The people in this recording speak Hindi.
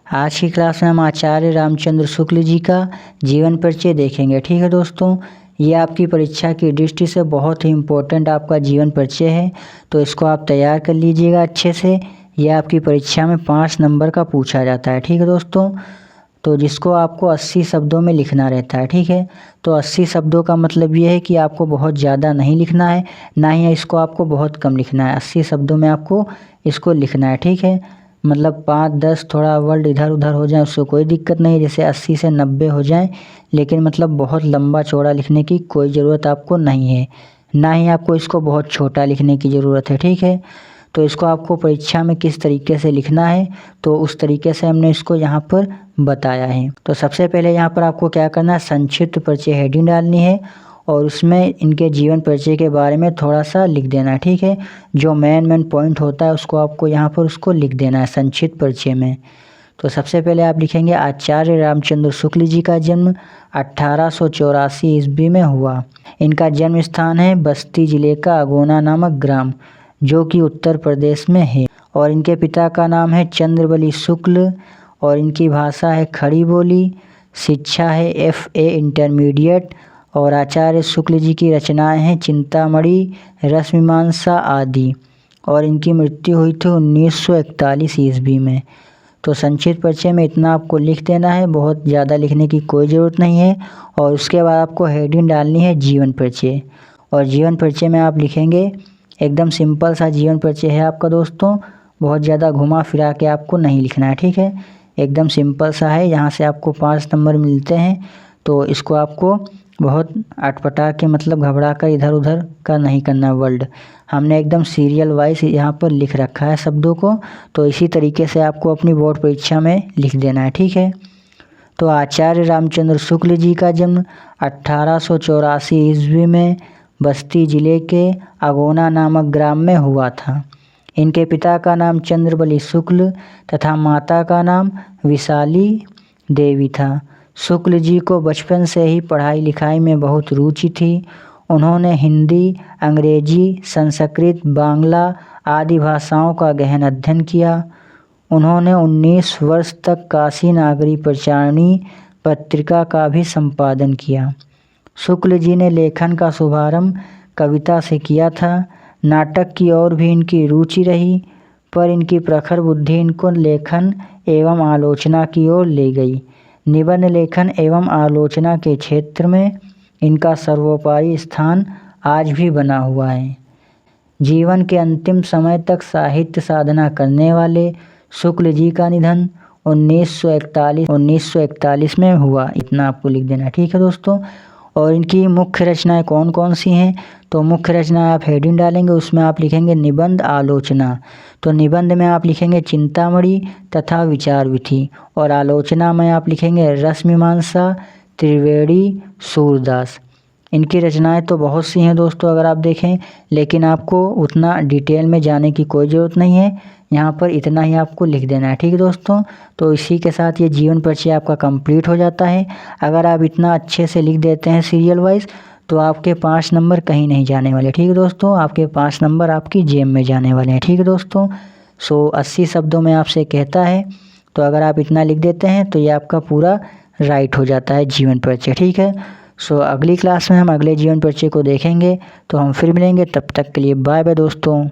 आज की क्लास में हम आचार्य रामचंद्र शुक्ल जी का जीवन परिचय देखेंगे। ठीक है दोस्तों, ये आपकी परीक्षा की दृष्टि से बहुत ही इम्पोर्टेंट आपका जीवन परिचय है, तो इसको आप तैयार कर लीजिएगा अच्छे से। ये आपकी परीक्षा में 5 नंबर का पूछा जाता है। ठीक है दोस्तों, तो जिसको आपको 80 शब्दों में लिखना रहता है। ठीक है, तो 80 शब्दों का मतलब ये है कि आपको बहुत ज़्यादा नहीं लिखना है, ना ही इसको आपको बहुत कम लिखना है। 80 शब्दों में आपको इसको लिखना है। ठीक है, मतलब 5-10 थोड़ा वर्ड इधर उधर हो जाए उससे कोई दिक्कत नहीं, जैसे 80 से 90 हो जाए, लेकिन मतलब बहुत लंबा चौड़ा लिखने की कोई ज़रूरत आपको नहीं है, ना ही आपको इसको बहुत छोटा लिखने की ज़रूरत है। ठीक है, तो इसको आपको परीक्षा में किस तरीके से लिखना है, तो उस तरीके से हमने इसको यहाँ पर बताया है। तो सबसे पहले यहाँ पर आपको क्या करना है, संक्षिप्त परिचय हेडिंग डालनी है और उसमें इनके जीवन परिचय के बारे में थोड़ा सा लिख देना है। ठीक है, जो मेन पॉइंट होता है उसको आपको यहाँ पर उसको लिख देना है संक्षिप्त परिचय में। तो सबसे पहले आप लिखेंगे आचार्य रामचंद्र शुक्ल जी का जन्म 1884 ईस्वी में हुआ। इनका जन्म स्थान है बस्ती जिले का अगोना नामक ग्राम, जो कि उत्तर प्रदेश में है। और इनके पिता का नाम है चंद्रबली शुक्ल और इनकी भाषा है खड़ी बोली, शिक्षा है FA इंटरमीडिएट। और आचार्य शुक्ल जी की रचनाएं हैं चिंतामणि, रसमीमांसा आदि। और इनकी मृत्यु हुई थी 1941 ईस्वी में। तो संक्षिप्त परिचय में इतना आपको लिख देना है, बहुत ज़्यादा लिखने की कोई ज़रूरत नहीं है। और उसके बाद आपको हेडिंग डालनी है जीवन परिचय। और जीवन परिचय में आप लिखेंगे, एकदम सिंपल सा जीवन परिचय है आपका दोस्तों, बहुत ज़्यादा घुमा फिरा के आपको नहीं लिखना है। ठीक है, एकदम सिंपल सा है, यहाँ से आपको 5 नंबर मिलते हैं। तो इसको आपको बहुत अटपटा के मतलब घबरा कर इधर उधर का नहीं करना वर्ड, हमने एकदम सीरियल वाइज यहाँ पर लिख रखा है शब्दों को, तो इसी तरीके से आपको अपनी बोर्ड परीक्षा में लिख देना है। ठीक है, तो आचार्य रामचंद्र शुक्ल जी का जन्म 1884 ईस्वी में बस्ती जिले के अगोना नामक ग्राम में हुआ था। इनके पिता का नाम चंद्रबली शुक्ल तथा माता का नाम विशाली देवी था। शुक्ल जी को बचपन से ही पढ़ाई लिखाई में बहुत रुचि थी। उन्होंने हिंदी, अंग्रेजी, संस्कृत, बांग्ला आदि भाषाओं का गहन अध्ययन किया। उन्होंने 19 वर्ष तक काशी नागरी प्रचारिणी पत्रिका का भी संपादन किया। शुक्ल जी ने लेखन का शुभारंभ कविता से किया था। नाटक की ओर भी इनकी रुचि रही, पर इनकी प्रखर बुद्धि इनको लेखन एवं आलोचना की ओर ले गई। निबंध लेखन एवं आलोचना के क्षेत्र में इनका सर्वोपरि स्थान आज भी बना हुआ है। जीवन के अंतिम समय तक साहित्य साधना करने वाले शुक्ल जी का निधन 1941 में हुआ, इतना आपको लिख देना। ठीक है दोस्तों, और इनकी मुख्य रचनाएं कौन कौन सी हैं, तो मुख्य रचना आप हेडिंग डालेंगे, उसमें आप लिखेंगे निबंध आलोचना। तो निबंध में आप लिखेंगे चिंतामणि तथा विचार विधि, और आलोचना में आप लिखेंगे रसमीमांसा, त्रिवेणी, सूरदास। इनकी रचनाएं तो बहुत सी हैं दोस्तों अगर आप देखें, लेकिन आपको उतना डिटेल में जाने की कोई ज़रूरत नहीं है, यहाँ पर इतना ही आपको लिख देना है। ठीक है दोस्तों, तो इसी के साथ ये जीवन परिचय आपका कंप्लीट हो जाता है। अगर आप इतना अच्छे से लिख देते हैं सीरियल वाइज, तो आपके 5 नंबर कहीं नहीं जाने वाले। ठीक है दोस्तों, आपके 5 नंबर आपकी जेब में जाने वाले हैं। ठीक है दोस्तों, 80 शब्दों में आपसे कहता है, तो अगर आप इतना लिख देते हैं तो ये आपका पूरा राइट हो जाता है जीवन परिचय। ठीक है, अगली क्लास में हम अगले जीवन परिचय को देखेंगे, तो हम फिर मिलेंगे, तब तक के लिए बाय बाय दोस्तों।